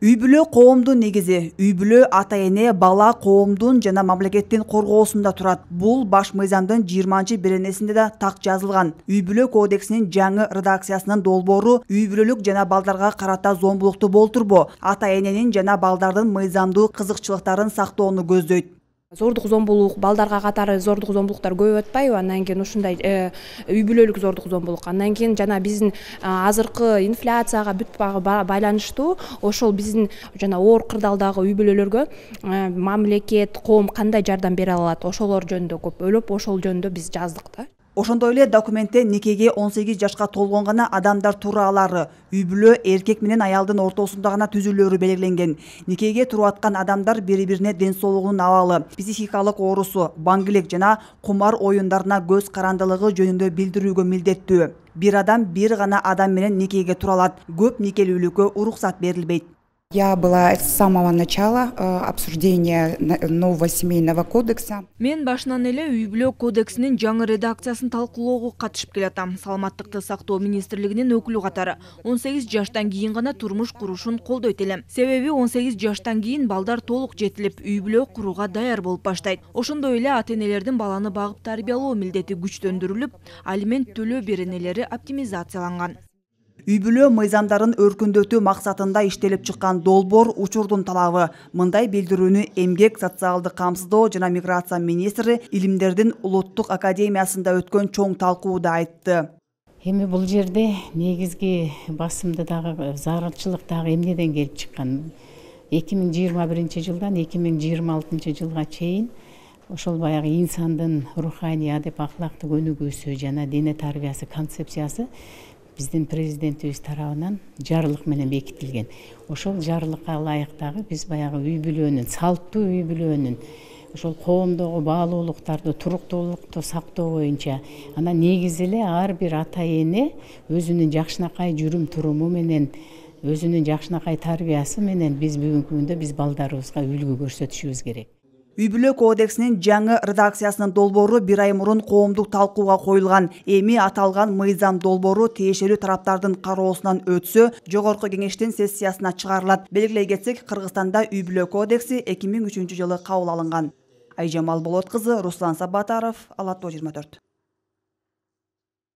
Үй бүлө коомдун негизи. Үй бүлө ата-эне бала коомдун жана мамлекеттин коргоосунда турат. Бул баш мыйзамдын 20-беренесинде да так жазылган. Үй бүлө кодексинин жаңы редакциясынын долбоору үй бүлөлүк жана балдарга карата зомбулукту болтурбоо, ата-эненин жана балдардын мыйзамдуу кызыкчылыктарын сактоону көздөйт. Зордук зомбулук, балдарга катары зордук зомбулуктар көп атпайбы? Андан кийин ушундай үй бүлөлүк зордук зомбулук. Андан кийин жана биздин азыркы инфляцияга бүт байланыштуу ошол биздин жана оор кырдаалдагы үй бүлөлөргө мамлекет, коом кандай жардам бере алат? Ошолор жөнүндө көп ойлоп, ошол жөнүндө биз жаздык да. Ошондой эле документте никеге 18 жашка толгон гана адамдар тураалары, үй бүлө эркек менен аялдын ортосунда гана түзүлөөрү белгиленген. Никеге туруп аткан адамдар бири-бирине ден соолугунун абалы, психикалык оорусу, баңгилик жана кумар оюндарына көз карандылыгы жөнүндө билдирүүгө милдеттүү. Бир адам бир гана адам менен никеге тура алат. Көп никелүүлүккө уруксат берилбейт. Я была с самого начала обсуждения нового семейного кодекса. Мен башынан эле үй бүлө кодексинин жаңы редакциясын талкуулоого катышып келатам. Саламаттыкты сактоо министрлигинин өкүлү катары 18 жаштан кийин гана турмуш курушун колдойт элем. Себеби 18 жаштан кийин балдар толук жетилип, үй бүлө курууга даяр болуп баштайт. Ошондой эле ата-энелердин баланы багып тарбиялоо милдети күчтөндүрүлүп, алимент төлөө беренелери оптимизацияланган. Үй бүлө мыйзамдарын өркүндөтүү максатында иштелип чыккан долбоор учурдун талабы. Мындай билдирүүнү Эмгек, социалдык камсыздоо жана миграция министри Илимдердин улуттук академиясында өткөн чоң талкууда айтты. Эми бул жерде негизги басымды дагы зарылчылык дагы эмнеден келип чыккан? 2021-жылдан 2026-жылга чейин ошол баягы инсандын руханий адеп акылактык өнүгүүсү жана дене тарбиясы концепциясы биздин президентибиз тарабынан жарлык менен бекитилген. Ошол жарлыкка ылайык дагы биз баягы үй бүлөнүн, салттуу үй бүлөнүн, ошол коомдогу баалуулуктарды, туруктуулукту сактоо боюнча анан негизи эле ар бир ата-эне өзүнүн жакшынакай жүрүм туруму менен, өзүнүн жакшынакай тарбиясы менен биз бүгүнкү күндө биз балдарыбызга үлгү көрсөтүшүбүз керек. Үй бүлө кодексинин жаңы редакциясынын долбоору бир ай мурун коомдук талкууга коюлган. Эми аталган мыйзам долбоору тиешелүү тараптардын кароосунан өтсө, жогорку кеңештин сессиясына чыгарылат. Белгилей кетсек, Кыргызстанда үй бүлө кодекси 2003-жылы кабыл алынган. Айжамал Болот кызы, Руслан Сабатаров, Ала-тоо 24.